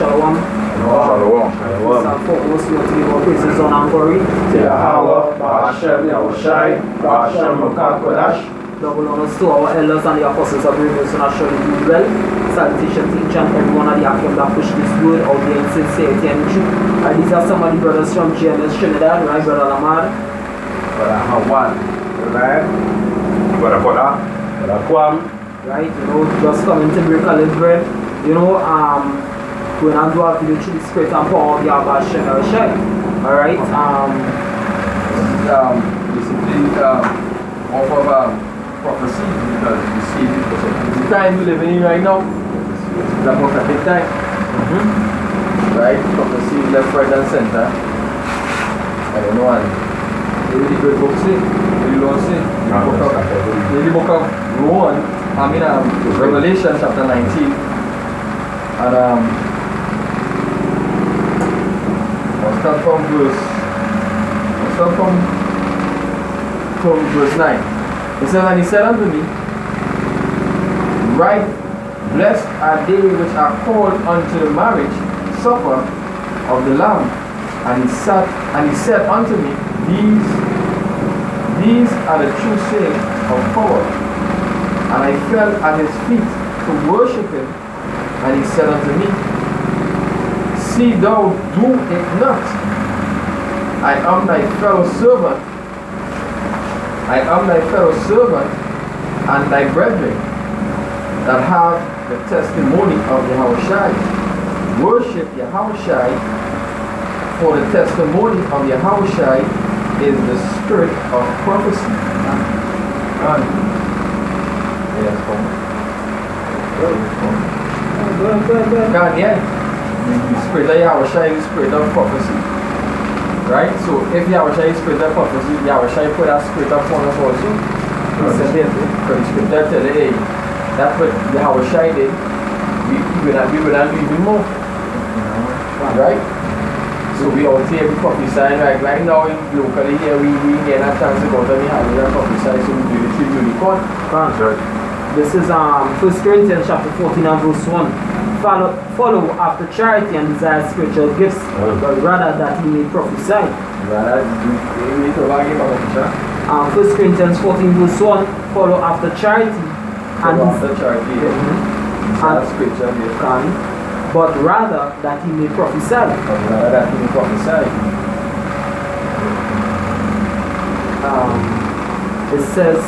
Shalom. Shalom. First and foremost, we want to give our praises on and glory to Yahweh, Ba'ashem, Yahushai, Ba'ashem, Mekach Kodash. Double honors to our elders and the apostles of Revelation and surely do well. Salutation to each and every one of the Akim that push this word out there in sincerity and truth. And these are some of the brothers from GMS Trinidad, right, Brother Lamar? Brother Hawan. Right? Brother Koda. Brother Kwam. Right, you know, just coming to break a little bread. You know, when I do have to do through the spirit and power of Yahweh Hashem Yahushai. Alright, basically, off of prophecy, because we see the time we live in right now, it's a prophetic time. Right? Prophecy left, right, and center. I don't know, and really good books, really don't say. The book of Revelation chapter 19. And I'll start from verse 9. It says, and he said unto me, right, blessed are they which are called unto the marriage supper of the Lamb. And he said unto me, these are the true sayings of power. And I fell at his feet to worship him. And he said unto me, see thou do it not. I am thy fellow servant. I am thy fellow servant and thy brethren that have the testimony of Yahushai. Worship Yahushai, for the testimony of Yahushai is the spirit of prophecy. The spirit of Yahushai is the spirit of prophecy. Right? So if Yahushai is spirit of prophecy, Yahushai put that spirit upon us also. Because the scripture tell you, hey, that's what Yahushai did. We would not do even more. Right? So we out here, we prophesying right now locally here, we get a chance to go to the house and prophesy, so we do the tree unicorn. This is 1 Corinthians chapter 14 and verse 1. Follow after charity and desire spiritual gifts, but rather that he may prophesy. 1 Corinthians 14 verse 1. Follow after charity and spiritual gifts. But rather that he may prophesy. It says,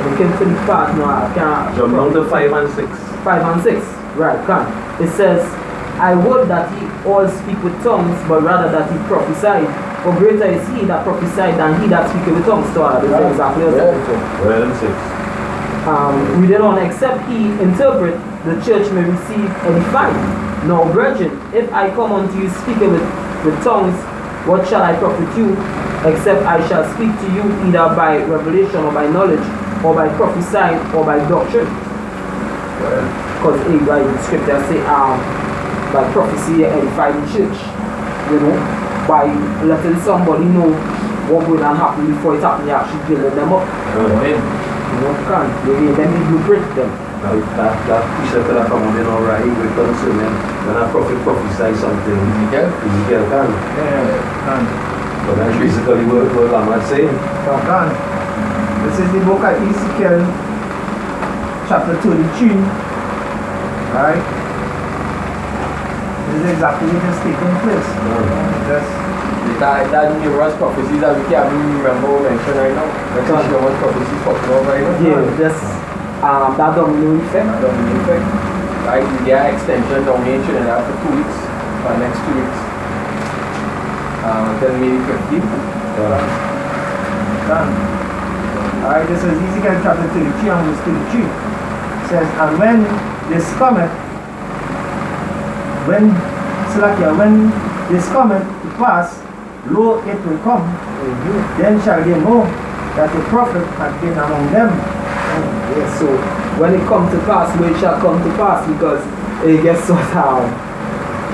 we came to the part now, I can't. Jump down to 5 and 6. 5 and 6, right, come. It says, I would that he all speak with tongues, but rather that he prophesy. For greater is he that prophesied than he that speaketh with tongues. So this is exactly what it says. 5 and 6. Reading on, except he interpret, the church may receive edifying. Now, brethren, if I come unto you speaking with tongues, what shall I profit you, except I shall speak to you either by revelation or by knowledge, or by prophesying, or by doctrine? Because right, the scripture say, by prophecy edify the church. You know, by letting somebody know what will happen before it happens, you actually building them up. You know, can then you blueprint them. Now that precept that come on alright, we come to them. When a prophet prophesy something, Ezekiel can. But that's basically what Lamar saying. This is the book of Ezekiel, chapter 33. Right? This is exactly what is taking place. That numerous prophecies that we can't remember or mention right now. That's numerous prophecies for right now. Yeah, that domino effect. Right? We get extension down here in Trinidad for 2 weeks. For the next 2 weeks. Until May 15th. Alright, this is Ezekiel chapter 33 and verse 33. It says, and when this cometh to pass, lo, it will come. Then shall they know that the prophet hath been among them. Yes, so when it comes to pass, it shall come to pass, because it gets so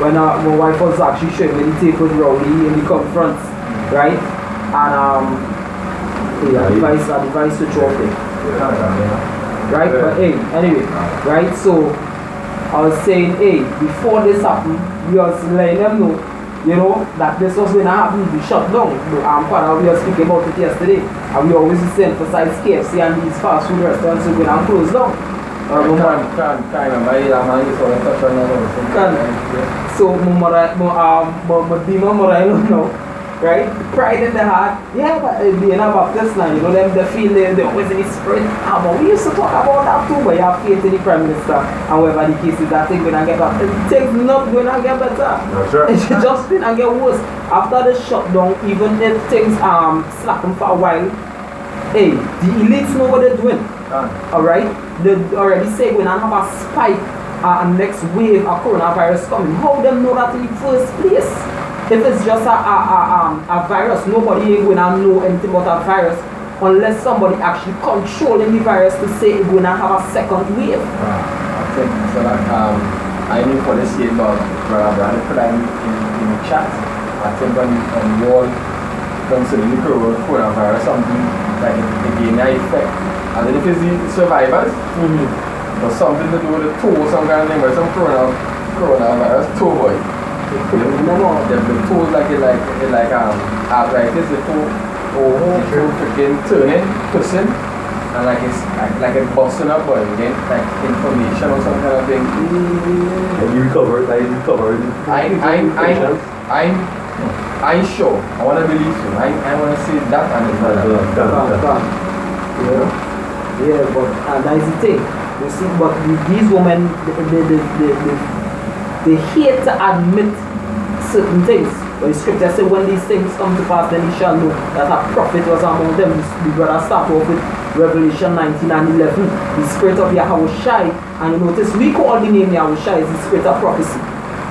when my wife was actually showing me the tape with Rowley in the conference, right? And the device switch off there. right? But hey, anyway, right? So I was saying, hey, before this happened, we was letting them know, you know, that this was going to happen, we shut down. We were speaking about it yesterday, and we always used to emphasize KFC and these fast food restaurants are going to close down. So, right? Pride in the heart. Yeah, but being a Baptist now, you know, them they feel they always in the spirit. But we used to talk about that too, but you have faith in the Prime Minister, and whatever the case is, that thing gonna get better. Things not gonna get better. That's right. It's just gonna get worse. After the shutdown, even if things slacken for a while, hey, the elites know what they're doing. Alright? They already say we're gonna have a spike, next wave of coronavirus coming. How them know that in the first place? If it's just a virus, nobody ain't gonna know anything about a virus unless somebody actually controlling the virus to say it's gonna have a second wave. I think so that I knew for this year about Brother put that in the chat. I think on wall concerning the coronavirus something like it gain an effect. I don't know if it's the survivors or something to do with the toe, some kind of thing, but some coronavirus toe boy. The toes like arthritis, the toe freaking turning, twisting, and like it's busting up or again like inflammation or some kind of thing. And you recover. I'm sure. I wanna believe so. I wanna see that and it's not. Yeah, but that is the thing. You see, but these women they hate to admit certain things. But the scripture says when these things come to pass, then you shall know that a prophet was among them. We gotta start off with Revelation 19 and 11. The spirit of Yahushai, and you notice we call the name Yahushai is the spirit of prophecy.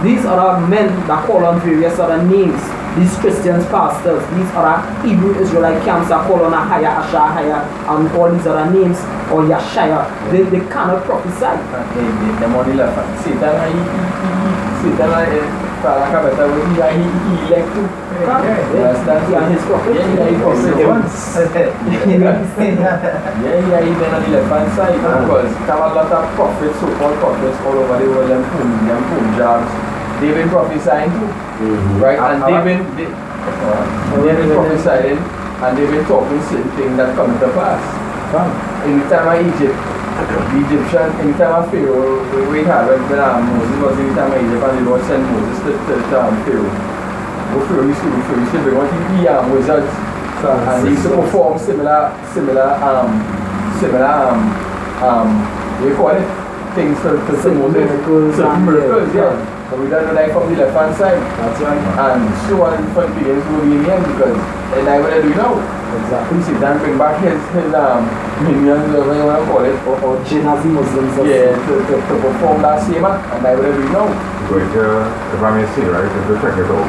These are men that call on various other names. These Christians, pastors, these other Hebrew Israelite camps that call on Ahaya, Ashahaya, and all these other names, or Yashaya. They cannot prophesy. The money left. Satan, he elect to. Yeah, his prophet. Yeah, he been on the left hand side because there are a lot of prophets, so-called prophets all over the world, them Punjabs. They've been prophesying too, right? And they've been prophesying and they've been talking certain things that come to pass. In the time of Egypt, the Egyptian, in the time of Pharaoh, we had when Moses was in the time of Egypt and the Lord sent Moses to Pharaoh. Pharaoh used to bring one thing, wizards, and they used to perform similar we call it things to Moses, miracles, yeah. So we done the life from the left hand side. That's right. And so on different beings will be in the end because and I what do you know? Exactly. See then bring back his minions or whatever you want to call it. Or Jinazi Muslims. Yeah, to perform that same act and I what do you know? But if I may say, right, if you check it out,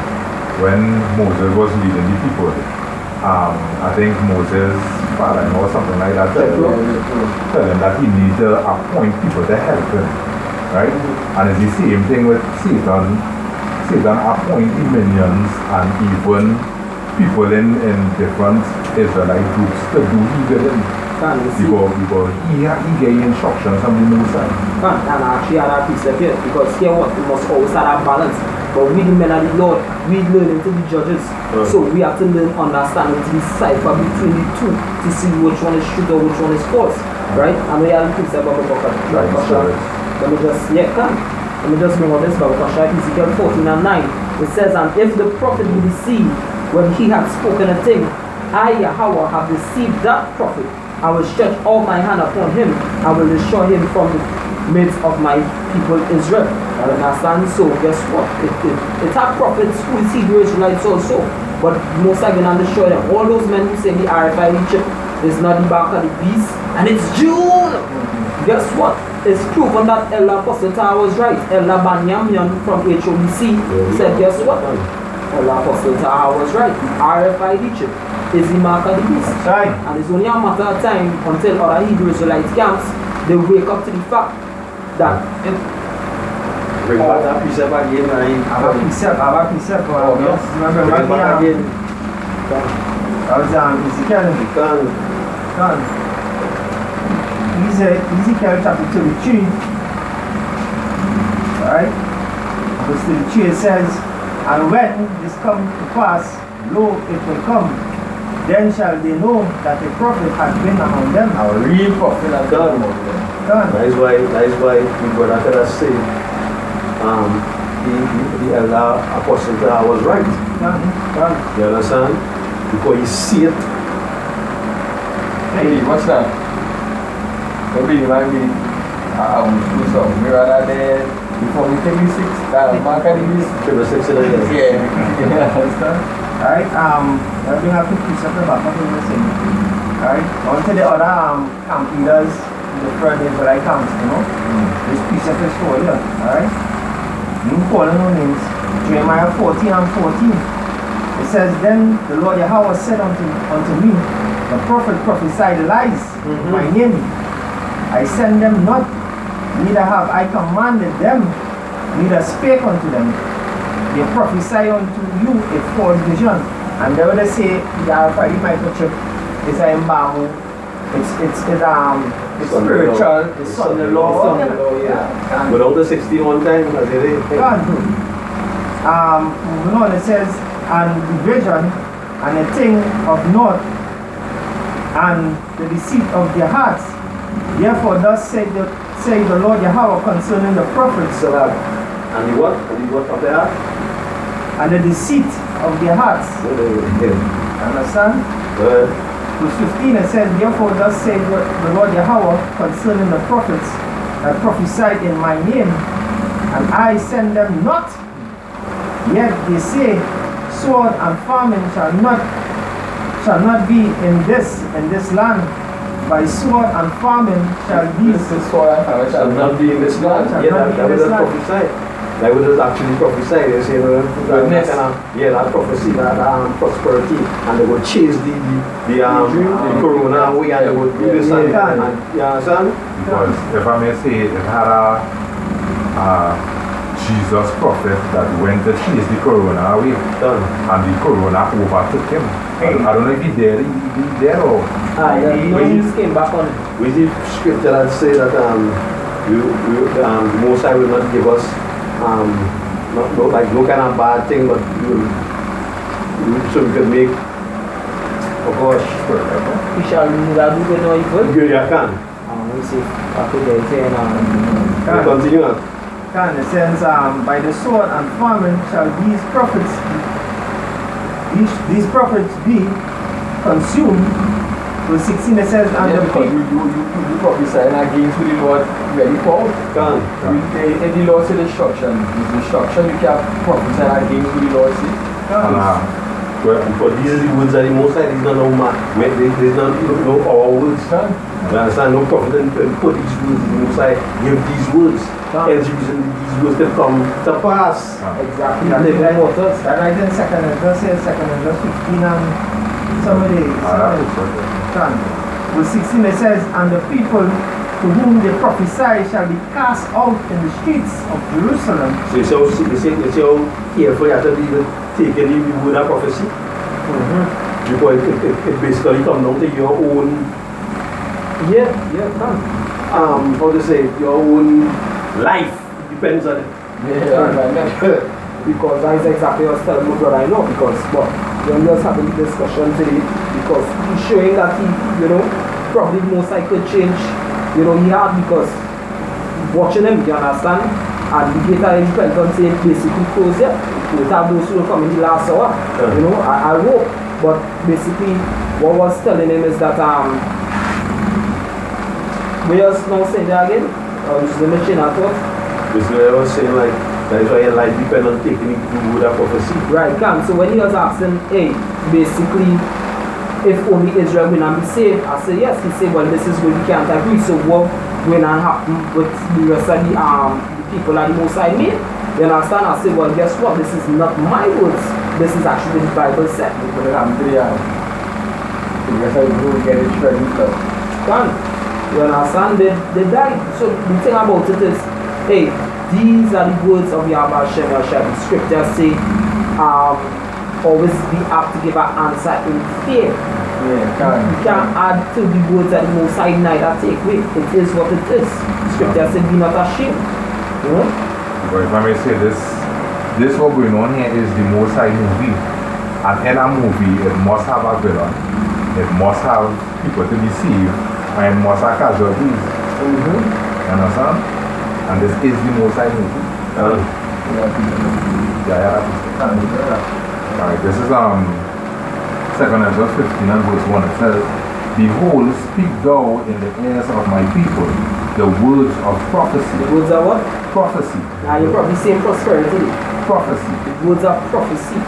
when Moses was leading the people, I think Moses' father-in-law or something like that tell him that he needs to appoint people to help him. Right? And it's the same thing with Satan. Satan appoints minions and even people in different Israelite groups to do evil in. Because he get instructions from the Most High. And actually had a piece of it because here what we must always have a balance. But we the men of the Lord, we learn to be judges. So we have to learn understanding to decipher between the two to see which one is true or which one is false. Right? And we have a piece about the book. Let me just bring out this Bible, Ezekiel 14 and 9. It says, and if the prophet be deceived when he had spoken a thing, I, Yahweh, have deceived that prophet. I will stretch all my hand upon him. I will destroy him from the midst of my people Israel. You understand? So guess what? It had prophets who is Hebrew Israelites also. But most are going to destroy them. All those men who say the RFID chip is not the back of the beast. And it's June! Guess what? It's proven that Ella Apostleta was right. Ella Banyamyan from HOBC said, guess what? Ella Apostleta was right. RFID chip is the mark of the beast. Right. And it's only a matter of time until other Hebrew Israelite camps, they wake up to the fact that Bring back that precept again, man. Have a precept. Yes. Remember Bring it back again. I was Ezekiel. You can. Ezekiel chapter 33. Alright? Verse 33 it says, and when this come to pass, lo, it will come, then shall they know that a prophet has been among them. A real prophet has been among them. Done. That is why the brother could have said, the elder apostle was right. Done. Done. You understand? Because he see it. Hey, what's that? Maybe you might be do something rather than before we take this 6, mark at this. 6 in a year. Yeah, understand? Alright, let's bring up the precept back up in the same. Alright, on to the other camp leaders in the front Israelite camps, you know. This precept is for you. Alright? You call no names. Jeremiah 14 and 14. It says, then the Lord Yahweh said unto me, the prophet prophesied lies in my name. I send them not, neither have I commanded them, neither spake unto them. They prophesy unto you a false vision. And they will say, yeah, for the microchip is an embalming. It's spiritual, it's son the law. Yeah. Without the 61 times, as it is. Moving on, it says, and the vision, and a thing of naught, and the deceit of their hearts. Therefore, thus say the Lord Yahweh concerning the prophets. And the what? And the what of the heart? And the deceit of their hearts. Understand? Verse 15 it says, therefore thus say the Lord Yahweh concerning the prophets that prophesied in my name, and I send them not. Yet they say, sword and famine shall not be in this land. By sword and famine shall these shall not be in this land. That was prophesied. They would have actually prophesied, they say, that prophecy, that prosperity, and they would chase the corona away, and they would do this and you understand? Because if I may say, it had a Jesus prophet that went to chase the corona away, and the corona overtook him. I don't know if he did or... Jesus came back on it. We see scripture that say that the Most High will not give us no kind of bad thing, but so we can make, of course, He shall neither do good nor evil. good you can. We see after they say, Continue on. Can, it says, by the sword and famine shall these prophets be consumed. Verse 16 it says, and the people you prophesying against who the Lord really called. If the Lord said destruction, is destruction, you can't prophesy against who the Lord said. For these are the words that the Most High, there's not no man, there's not no our words. You understand? No prophet and put these words, the Most High give these words. Else using these words to come to pass. exactly that right in second verse 15 and some of the verse 16 it says, and the people to whom they prophesy shall be cast out in the streets of Jerusalem. So you see how careful you have to be with taking the word of prophecy. Because it basically comes down to your own, how to say, your own life depends on it. because that is exactly what I was telling my brother I know, because when we was having the discussion today, because he's showing that he, probably most likely could change, he had, because watching him, you understand, and the gate of repentance is basically closed yet. We have those who will come in the last hour, I hope, but basically what I was telling him is that, we are now saying that again, just the machine I thought. Basically I was saying like, that is why your life depends on taking the word of prophecy. Right, so when he was asking, hey, basically, if only Israel will not be saved, I said yes. He said, well, this is where we can't agree. So what will not happen with the rest of the people that the Most High made? You understand? I said, well, guess what? This is not my words. This is actually the Bible said. You put it on video. You guys are going to get it straight with us. You understand? They died. So the thing about it is, hey, these are the words of Yahweh Hashem Yahshua. The scriptures say, always be apt to give an answer in fear. You can't add to the words that the Most High neither take away. It is what it is. Scripture said, be not ashamed. You know? But if I may say this what going on here is the Most High movie. And in a movie, it must have a villain. It must have people to deceive. And it must have casualties. You understand? And this is the Most High movie. Alright, this is 2 Ezra 15 and verse 1. It says, Behold, speak thou in the ears of my people the words of prophecy. The words of what? Prophecy. Now you're probably saying prosperity. Prophecy. The words of prophecy.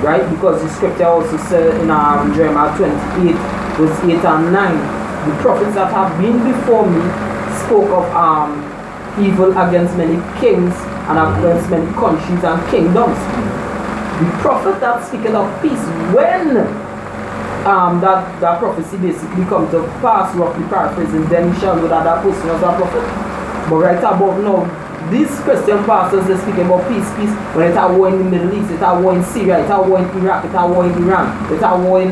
Right? Because the scripture also said in Jeremiah 28, verse 8 and 9, the prophets that have been before me spoke of evil against many kings and against many countries and kingdoms. The prophet that speaketh of peace, when that prophecy basically comes to pass, roughly paraphrasing, then you shall know that person was a prophet. But right about now, these Christian pastors, they're speaking about peace, when it's a war in the Middle East, it's a war in Syria, it's a war in Iraq, it's a war in Iran, it's a war in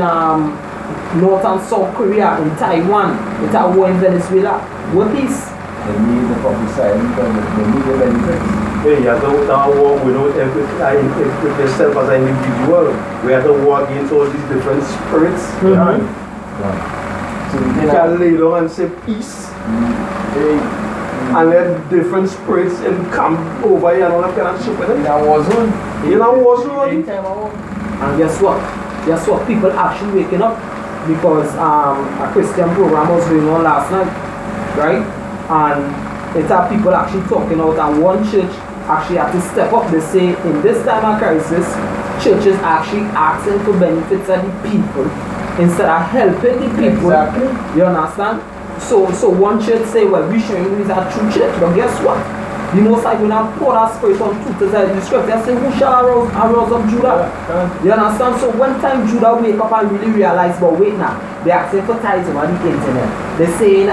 North and South Korea, in Taiwan, it's a war in Venezuela. What peace? They need the prophesy because they need the benefits. Yeah, you have to war without yourself as an individual. We have to war against all these different spirits. So You can lay down and say peace. And let different spirits come over here and all that kind of shit with it. In a war zone. In a war zone. Anytime I want. And guess what? Guess what? People actually waking up because a Christian program was going on last night, right? And it had people actually talking out, and one church actually had to step up. They say in this time of crisis, churches actually asking for benefits of the people instead of helping the people. Exactly. You understand? So one church say, well, we showing you is a true church, but guess what? The Most High will not pour that spirit on truth. The scripture say, who shall arouse up Judah? You understand? So one time Judah wake up and really realize, but wait now, they're asking for tithes over the internet. They're saying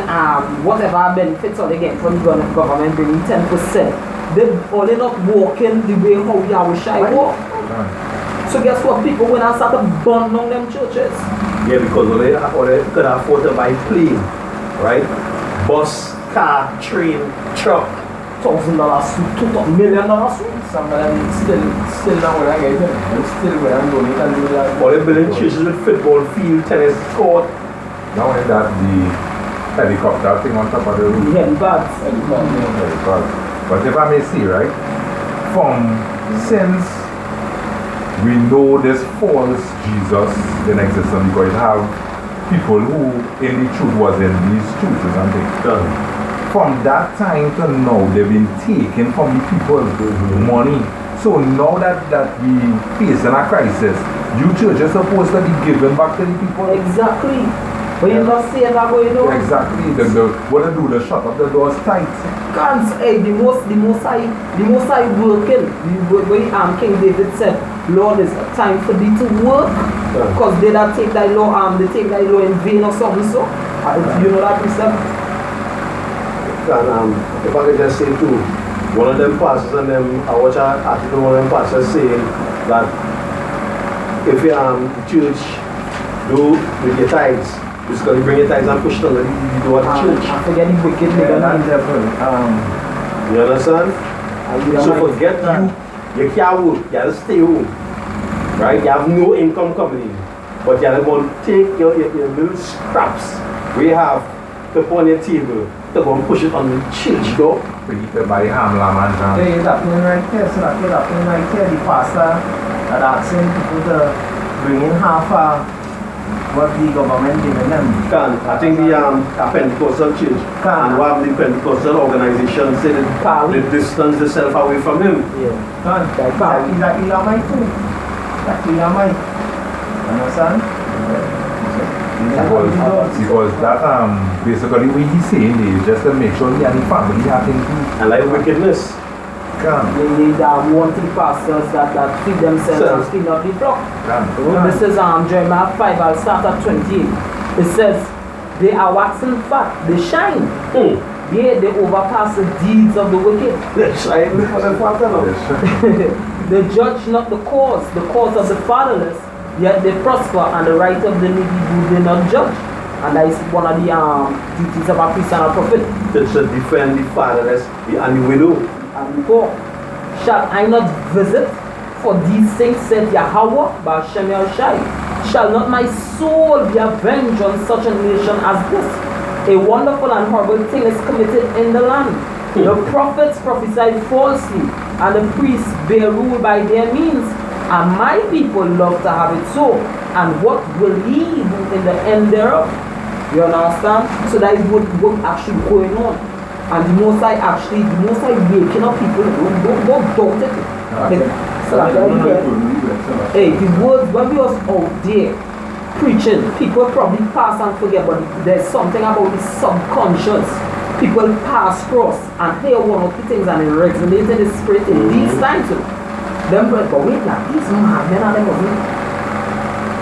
whatever benefits are they getting from the government bringing 10%. They're not walking the way how Yahushua walk. So guess what? People when I start to burn down them churches. Yeah, because they could afford to buy plane, right? Bus, car, train, truck. $1,000 suit, $2 million suit. Some of them still not what I get them. And still when I'm doing it and do that. Or they building churches with football field, tennis court. Now only that the helicopter thing on top of the roof. The helipads. Helipad. But if I may see, right, since we know this false Jesus in existence because you have people who in the truth was in these churches and things. From that time to now, they've been taken from the people's money. So now that we facing a crisis, you church are supposed to be given back to the people. Exactly. But you're not saying that going on. Exactly. What they do, they shut up the doors tight. Can't say the most high working. The way King David said, Lord, it's time for thee to work. Because they don't take thy law, they take thy law in vain or something so. You know that precept? And if I could just say too, one of them pastors and them, I watch an article, one of them pastors saying that if you church do with your tithes, you're just going to bring your tithes and push it on the door of the church. I forget the wicked nigga. You understand? So forget you can't work, you have to stay home. Right? You have no income coming in. But you have to take your little scraps we have to put on your table to go and push it on the church door. We eat it by ham, lamb and jam. There is happening right here, so that is happening right here. The pastor had asking people to bring in half what the government giving them. I think the Pentecostal church and one of the Pentecostal organizations said they distance themselves away from him. Yeah. That's Elamite too. That's Elamite. Understand? Because that basically what he's saying is just to make sure he and the family have things to and like wickedness. They wanting pastors that feed themselves and feed not the flock. This is Jeremiah 5, I'll start at 28. It says, they are waxing fat, they shine. Yea, they overpass the deeds of the wicked. They shine before the father. They judge not the cause of the fatherless, yet they prosper, and the right of the needy do they not judge. And that is one of the duties of a priest and a prophet. To defend the fatherless and the widow. And 4, shall I not visit for these things, said Yahweh, by Hashem Yahushai? Shall not my soul be avenged on such a nation as this? A wonderful and horrible thing is committed in the land. The prophets prophesy falsely, and the priests bear rule by their means. And my people love to have it so. And what will ye do in the end thereof? You understand? So that is what actually going on. And the Most High waking up people. Don't doubt it. Hey, the words, when we was out there preaching, people probably pass and forget, but there's something about the subconscious. People pass across and hear one or two things and it resonates in the spirit in these times. Them but wait now, these men are them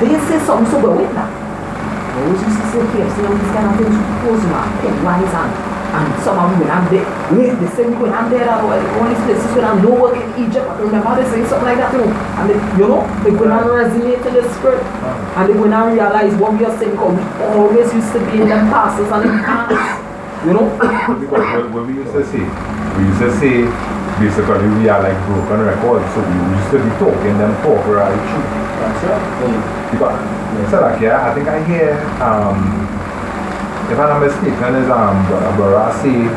they say something so but wait now. Those used to say KFC and these kind of things close now, wise and some of them when I'm there, they say when I'm there, all these places when I'm no work in Egypt, I remember they say something like that too. And they, they go and resonate in the spirit. And they go and realize what we are saying, because we always used to be in them pastors and in past. Because what we used to say, basically we are like broken records, so we used to be talking them talk right true. That's right. Because, so like, yeah, I think I hear, if I'm not mistaken, is Brother say,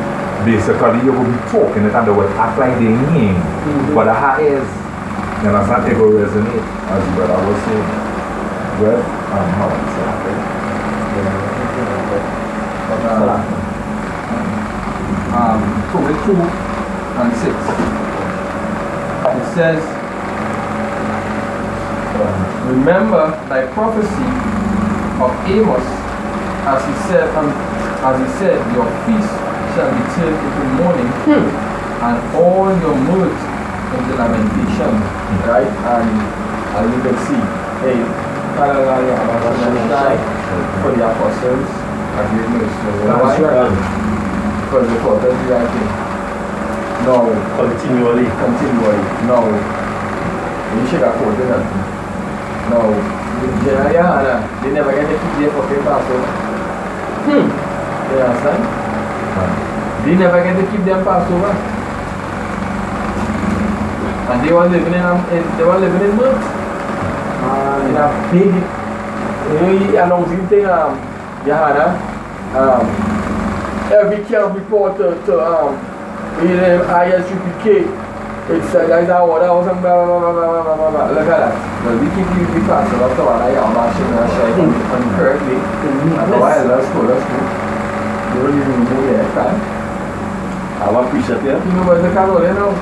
basically you will be talking it and they will act like they mean, but the heart is, you understand, it will resonate, as Brother was saying. Well, how would I say that? Tobit 2 and 6. It says, remember thy prophecy of Amos, as he said, your feast shall be turned into mourning, and all your mirth into lamentation. Right? And as you can see, hey, for the apostles, as you know, That's right. Because the prophet is writing. No. Continually. No. You should have quoted that. No. They never get to keep their fucking Passover. You understand? They never get to keep their Passover. And they were living in mirth. In a big, announcing thing, every camp report to ISUPK, it's guys that order or something, blah, blah, blah, blah, blah, blah, blah. Look at that. Well, we keep the pastor of the one I am actually correctly. Otherwise, let's go. You don't even know yet, right? I want precept here. You know what the candle, you know?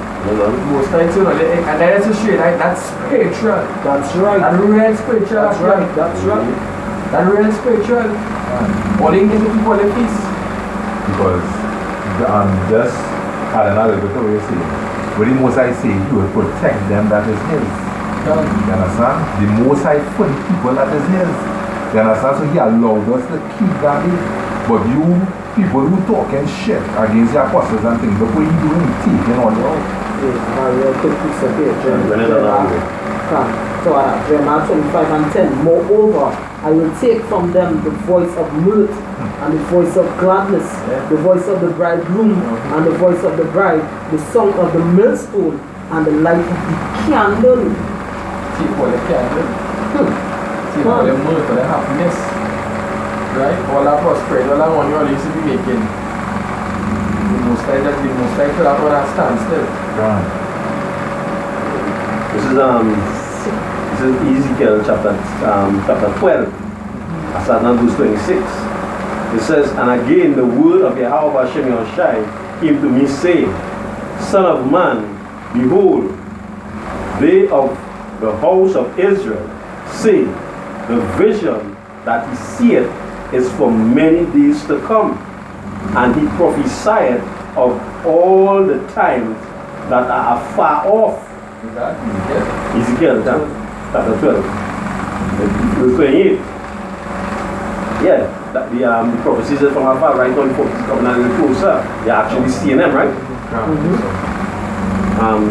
Most times, you know, and that's a straight, that's spiritual. That's right. That's real spiritual. That's right. That's right. That's real spiritual. All they give people a peace. Because just add another bit of what you say. What the Most High say, he will protect them that is his. You understand? The Most High for the people that is his. You understand? So he allowed us to keep that in. But you people who talking shit against the apostles and things, look what you doing, taking on your own. Jeremiah 25 and 10. Moreover, I will take from them the voice of mirth and the voice of gladness, the voice of the bridegroom and the voice of the bride, the song of the millstone and the light of the candle. Take all the candle. Take all the mirth, all the happiness. Right? All that prosperity, all that money all you should be making. The most like for that one that stands still. This is Ezekiel chapter 12, starting at verse 26. It says, and again the word of Yahweh Hashem Yahushai came to me, saying, Son of man, behold, they of the house of Israel say, the vision that he seeth is for many days to come. And he prophesied of all the times that are afar off. Is that Ezekiel chapter 12, verse 28. Yeah, that the prophecies from afar, right now the prophecies coming a little closer. You're actually seeing them, right?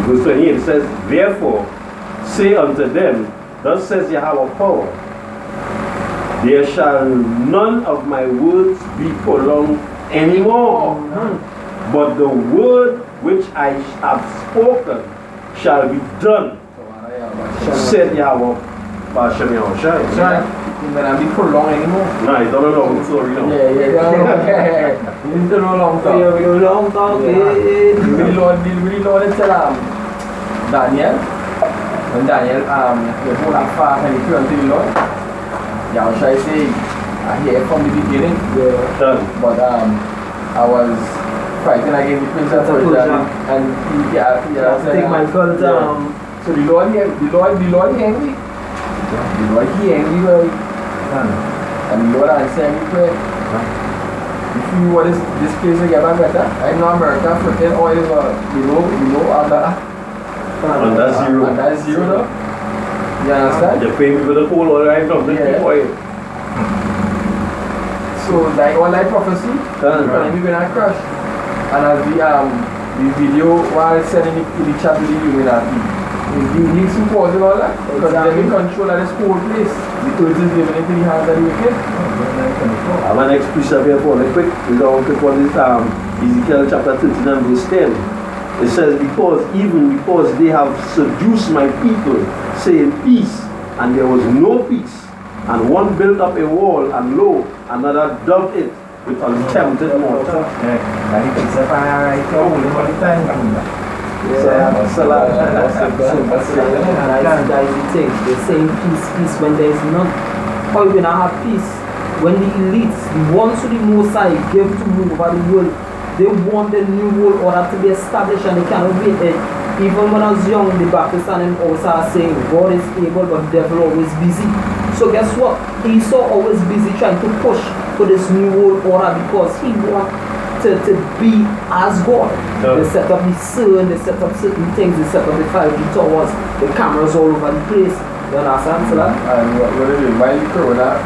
Verse 28 says, therefore say unto them, thus says Yahweh power, there shall none of my words be prolonged anymore, but the word which I have spoken shall be done, said Yahweh Bashem Yahushai. It may not be prolonged anymore. No, it's not a long story, no. Yeah. You need to know long talk. Yeah, we go long talk. The Lord tell Daniel, when Daniel he go that fast and he turned to the Lord, Yahushua say, I hear from the beginning, Done. but I was fighting against the prince of Persia, and he Take my cult. so the Lord angry. The Lord angry, right? And the Lord answered me prayer. If you want this place to get back better, I know America freaking oil is below Under zero. Under zero now. You understand? You pay me for the whole oil right now, the Yeah. oil. So like all that prophecy, Done. we gonna crash. And as the video while sending it to the chat with the Illuminati, the leaks and pause and all that, because they're in control of this whole place. The earth is given into the hands of the wicked. I have an next precept here for the quick. We don't quick one is Ezekiel chapter 13 and verse 10. It says, because they have seduced my people, saying peace, and there was no peace. And one built up a wall, and lo, another dug it with untempted mortar. That's the thing. They're saying peace when there is none. How you gonna have peace when the elites, the ones who the Most High give to move over the world, they want the new world order to be established and they cannot wait it. Even when I was young, the Baptists and also are saying God is able but the devil always busy. So guess what? Esau always busy trying to push for this new world order because he wants to be as God. They set up the sun, they set up certain things, they set up the 5G towers, the cameras all over the place. You understand, so that? And what are they doing? While the corona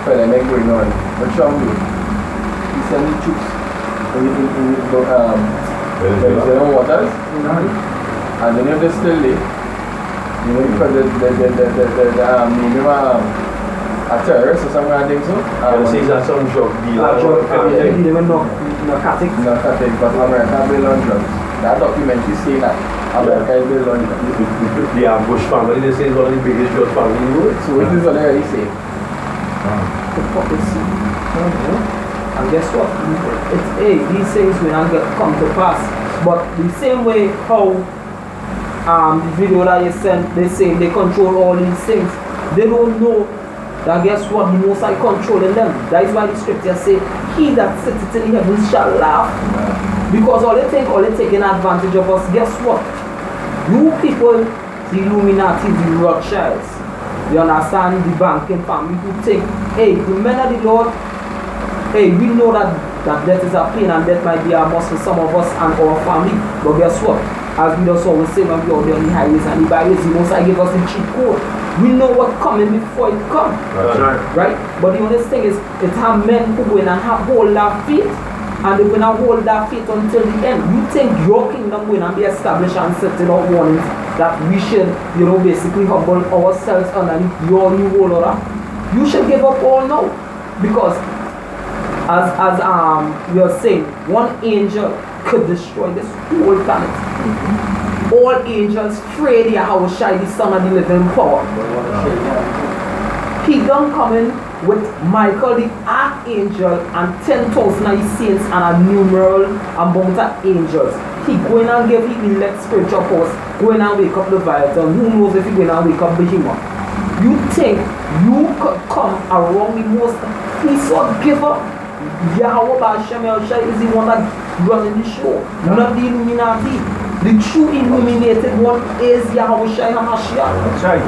pandemic going on, what Trump do? He send the troops in the waters, and then if they're still there, you know, because maybe a terrorist or something, I think so. And it says that some drug dealer. Narcotics. Narcotics, but America built on drugs. That documentary say that America is built on drugs. The Bush family, they say, is one of the biggest drug family in the world. So what is what they already say? Hypocrisy. And guess what? These things will not come to pass. But the same way how the video that you sent, they say they control all these things. They don't know that guess what? The Most High controlling them. That is why the scripture say, he that sitteth in the heavens shall laugh. Because all they taking advantage of us. Guess what? You people, the Illuminati, the Rothschilds, you understand, the banking family who think, hey, the men of the Lord, hey, we know that death is a pain and death might be a must for some of us and our family. But guess what? As we just always say when we are on the highways and the byways, the Most High give us the cheat code. We know what's coming before it comes. That's right. Right? But the only thing is, it's how men who go in and hold that faith, and they're going to hold that faith until the end. You think your kingdom will not be established and setting out warnings that we should, basically humble ourselves underneath your new world order? You should give up all now. Because as we are saying, one angel could destroy this whole planet. All angels afraid Yahushua, the Son of the living power. He done coming with Michael the archangel and 10,000 of his saints and a numeral amount of angels. He going and give him elect spiritual powers, going and wake up Leviathan. Who knows if he going and wake up Behemoth? You think you could come around the most Esau giver? Yahweh Bashem Yahushua is the one that running the show, not the Illuminati. The true illuminated one is Yahushua HaMashiach. That's right.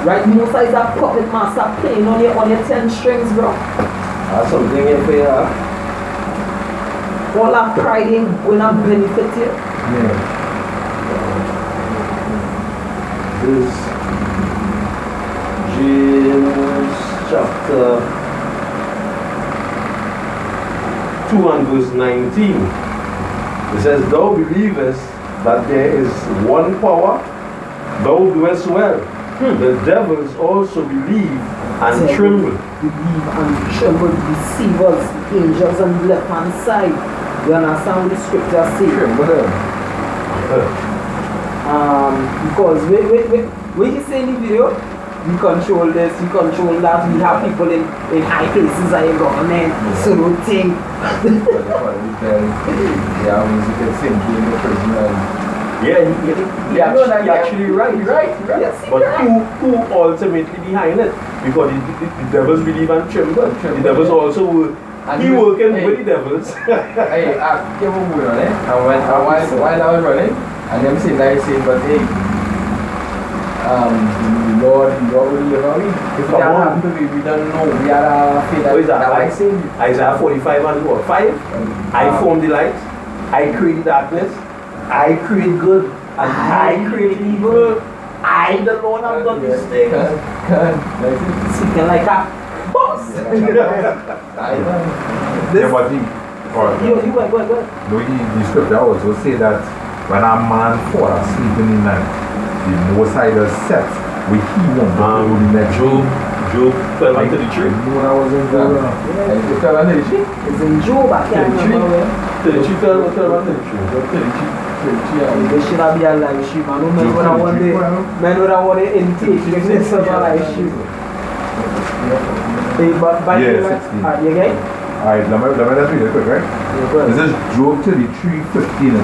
Right? Musa is a puppet master playing on your 10 strings, bro. That's something here for you. All that pride ain't going to benefit you. Yeah. This James chapter 2 and verse 19. It says, thou believest that there is one power, thou doest well. The devils also believe and tremble. Believe and tremble, deceivers, angels on the left hand side. You understand what the scripture says? Because when you say in the video, we control this, we control that, we have people in high places like in government, so don't think. Yeah, music is simply in the prison. Yeah, you're actually right. Yes, But who ultimately behind it? Because the devils believe and tremble. The devils also he working with the devils. Hey, I came over on it, and while I was running, and them saying that, I said, but hey, Lord will deliver me. If that happened to me, we don't know. We had a faith that I saved you. Isaiah 45 and what? 5? I formed the light. I create darkness. I create good. And I create evil. I, the Lord, have done these things. Speaking like a boss. Yeah, but You went. the scripture also say that when a man fall asleep in the night, the Most High does set with he won't go to the next Job fell into the tree. I know that was in Job. You fell under the tree? It's in Job, I can't remember where. The tree fell under the tree. They should have been alive sheep. I don't know what I want to intake. You can say alive sheep. But by the way, you get? Alright, let me just read it quick, right? This is Job 33:15.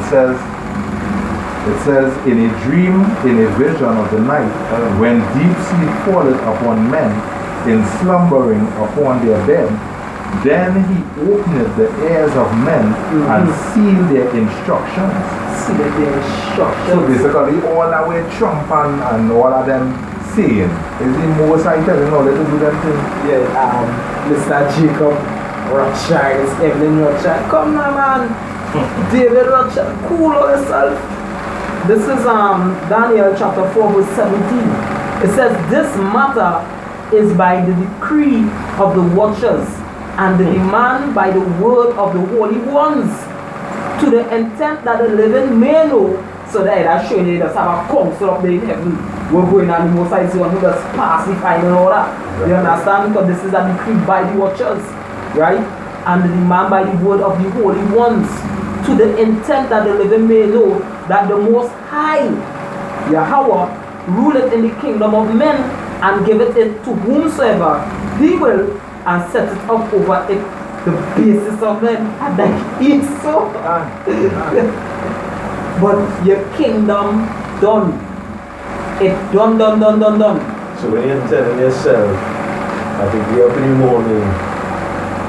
It says, in a dream, in a vision of the night, when deep sleep falleth upon men, in slumbering upon their bed, then he openeth the ears of men and sealed their instructions. See that their instructions. So basically, all that way Trump and all of them saying, is the Most High telling all them to do them things? Yeah, Mr. Jacob Rothschild, it's Evelyn Rothschild. Come now, man. David Rothschild, cool on yourself. This is Daniel chapter 4 verse 17. It says, this matter is by the decree of the watchers and the demand by the word of the holy ones, to the intent that the living may know. So that that's showing you just have a council up there in heaven. We're going on the Most High one who just pacifying and all that. You understand? Because this is a decree by the watchers, right? And the demand by the word of the holy ones, to the intent that the living may know that the Most High, Yahweh, ruleth in the kingdom of men and giveth it to whomsoever he will, and set it up over it, the basis of men, and that is so. But your kingdom done. It done. So when you're telling yourself, I think you're up in the morning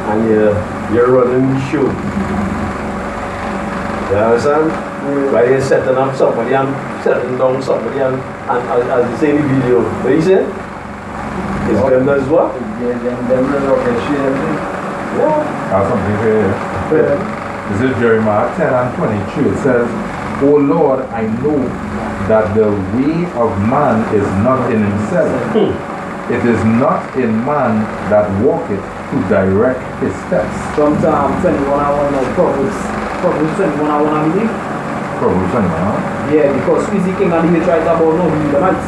and you're running the show. You understand? While you're setting up somebody and setting down somebody and as you say in the video, what do you say? It's them as well? That's something here. This is Jeremiah 10:22. It says, O Lord, I know that the way of man is not in himself. It is not in man that walketh to direct his steps. From 21 Proverbs 21 I believe. Proverbs 21, huh? Yeah, because we the king and he tried about no the Edomites.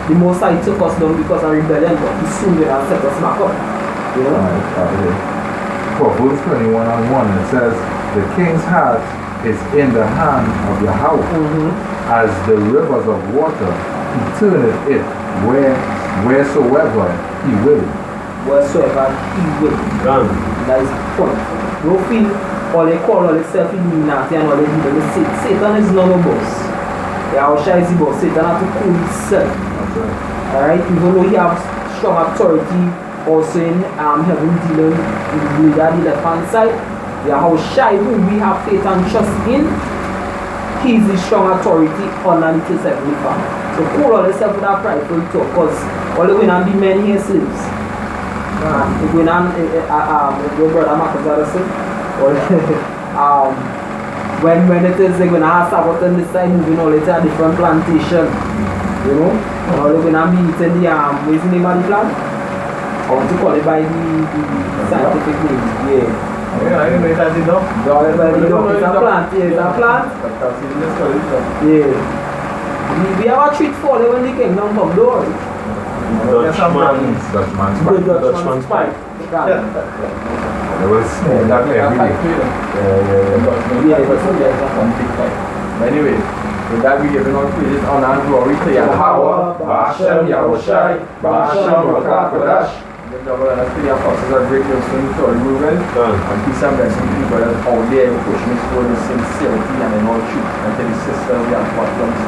The Most High took us down because of rebellion, but he soon will set us back up. You know? Proverbs 21:1, it says, the king's heart is in the hand of Yahweh, as the rivers of water, he turneth it wheresoever he will. Wheresoever he will. That is the point. Don't feel all they call all themselves Illuminati and all they do. Satan is none of us. Yahweh is the boss. Satan has to cool himself. Alright? Even though he has strong authority also in heaven dealing with the left hand side, Yahweh who we have faith and trust in, he is the strong authority underneath his heavenly Father. So cool all yourself with that prideful talk, because all the way and be men here slaves. If we not your brother Marcus Addison, or when it is they're gonna have Sabbath on this side, moving all it's a different plantation. You know? Or they're gonna be eating the what's the name of the plant? Or to call it by the scientific name, yeah. I didn't know it as enough. It's a plant, yeah, it's a plant. Yeah. We have a treat for them when the kingdom come, don't worry. Dutchman's The Pike. Dutchman's Pike. There was that every day. Anyway, with that we giving all praises, honor, and glory to Yahweh, Ba'ashem, Yahushai, Ba'ashem, Rakakadash. The double and the apostles are great Wilson, Tori Ruben, and peace and blessing to you brothers out there who push me toward the sincerity and in all truth. And to the sisters, we have what comes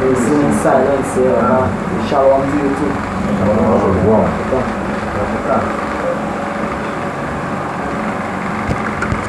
in silence, shalom to you too. Wow.